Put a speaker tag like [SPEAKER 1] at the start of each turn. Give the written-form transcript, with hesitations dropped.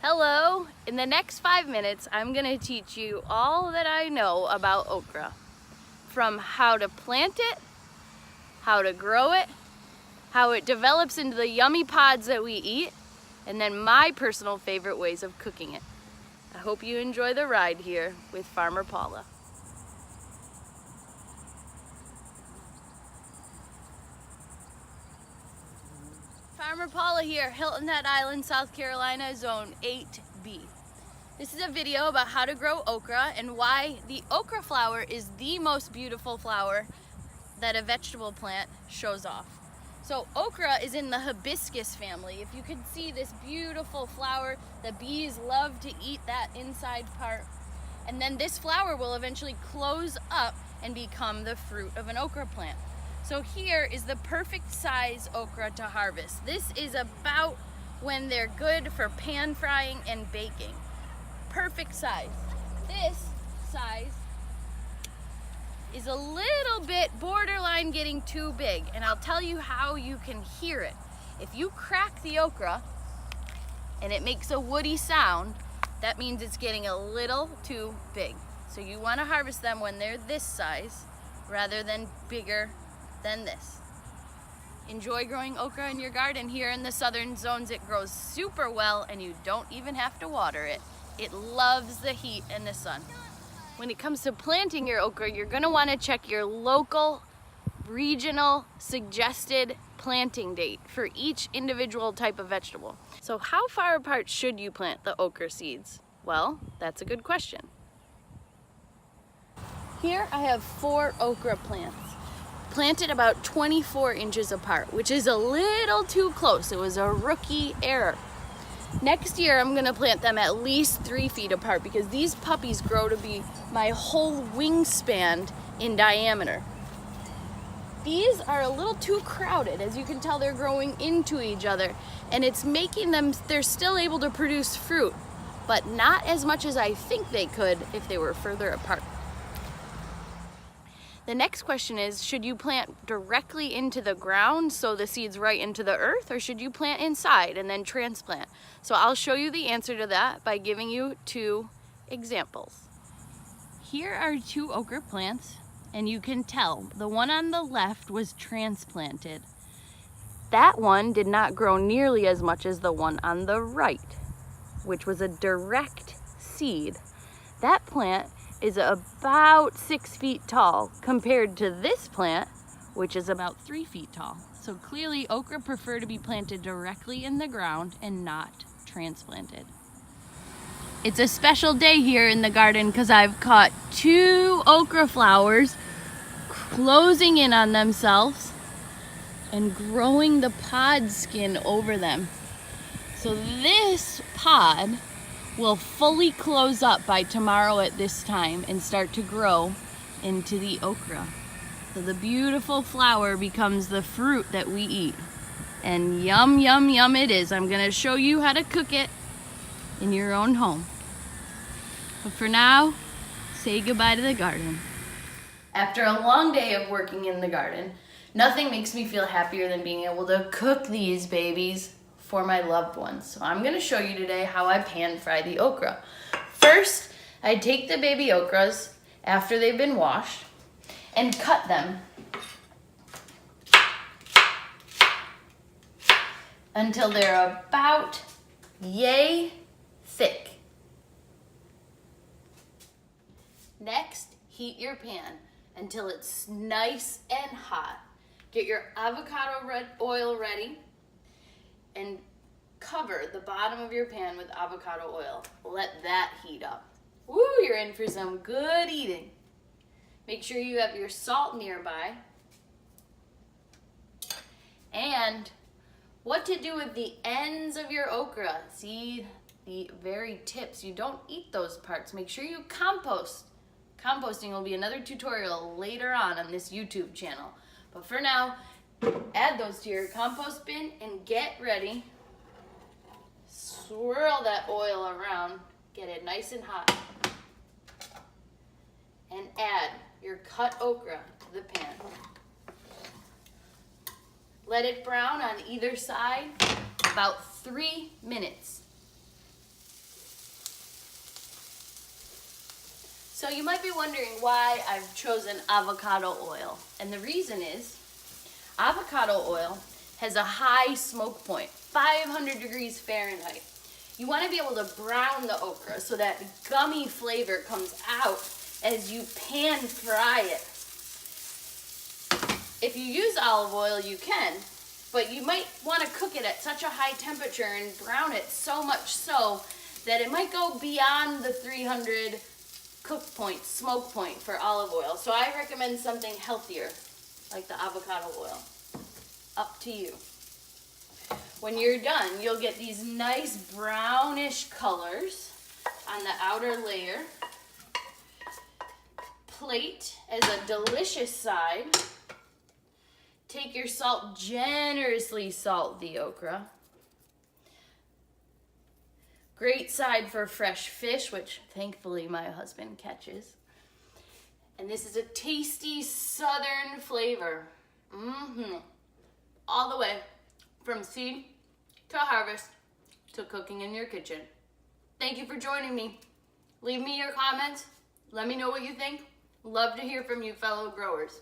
[SPEAKER 1] Hello! In the next 5 minutes, I'm going to teach you all that I know about okra. From how to plant it, how to grow it, how it develops into the yummy pods that we eat, and then my personal favorite ways of cooking it. I hope you enjoy the ride here with Farmer Paula. Farmer Paula here, Hilton Head Island, South Carolina, Zone 8B. This is a video about how to grow okra and why the okra flower is the most beautiful flower that a vegetable plant shows off. So okra is in the hibiscus family. If you can see this beautiful flower, the bees love to eat that inside part. And then this flower will eventually close up and become the fruit of an okra plant. So here is the perfect size okra to harvest. This is about when they're good for pan frying and baking. Perfect size. This size is a little bit borderline getting too big, and I'll tell you how you can hear it. If you crack the okra and it makes a woody sound, that means it's getting a little too big. So you want to harvest them when they're this size rather than bigger than this. Enjoy growing okra in your garden. Here in the southern zones it grows super well and you don't even have to water it. It loves the heat and the sun. When it comes to planting your okra, you're going to want to check your local, regional, suggested planting date for each individual type of vegetable. So how far apart should you plant the okra seeds? Well, that's a good question. Here I have 4 okra plants, planted about 24 inches apart, which is a little too close. It was a rookie error. Next year, I'm gonna plant them at least 3 feet apart because these puppies grow to be my whole wingspan in diameter. These are a little too crowded. As you can tell, they're growing into each other, and it's making them, they're still able to produce fruit, but not as much as I think they could if they were further apart. The next question is, should you plant directly into the ground so the seed's right into the earth, or should you plant inside and then transplant? So I'll show you the answer to that by giving you 2 examples. Here are 2 okra plants, and you can tell the one on the left was transplanted. That one did not grow nearly as much as the one on the right, which was a direct seed. That plant is about 6 feet tall compared to this plant, which is about 3 feet tall. So clearly okra prefer to be planted directly in the ground and not transplanted. It's a special day here in the garden because I've caught 2 okra flowers closing in on themselves and growing the pod skin over them. So this pod will fully close up by tomorrow at this time and start to grow into the okra. So the beautiful flower becomes the fruit that we eat. And yum, yum, yum it is. I'm gonna show you how to cook it in your own home. But for now, say goodbye to the garden. After a long day of working in the garden, nothing makes me feel happier than being able to cook these babies for my loved ones. So I'm going to show you today how I pan fry the okra. First, I take the baby okras after they've been washed and cut them until they're about yay thick. Next, heat your pan until it's nice and hot. Get your avocado oil ready and cover the bottom of your pan with avocado oil. Let that heat up. Woo, you're in for some good eating. Make sure you have your salt nearby. And what to do with the ends of your okra. See the very tips. You don't eat those parts. Make sure you compost. Composting will be another tutorial later on this YouTube channel. But for now, add those to your compost bin and get ready. Swirl that oil around, get it nice and hot, and add your cut okra to the pan. Let it brown on either side about 3 minutes. So you might be wondering why I've chosen avocado oil. And the reason is avocado oil has a high smoke point, 500 degrees Fahrenheit. You want to be able to brown the okra so that gummy flavor comes out as you pan fry it. If you use olive oil, you can, but you might want to cook it at such a high temperature and brown it so much so that it might go beyond the 300 cook point, smoke point for olive oil. So I recommend something healthier, like the avocado oil. Up to you. When you're done, you'll get these nice brownish colors on the outer layer. Plate as a delicious side. Take your salt, generously salt the okra. Great side for fresh fish, which thankfully my husband catches. And this is a tasty southern flavor. All the way from seed to harvest to cooking in your kitchen. Thank you for joining me. Leave me your comments. Let me know what you think. Love to hear from you, fellow growers.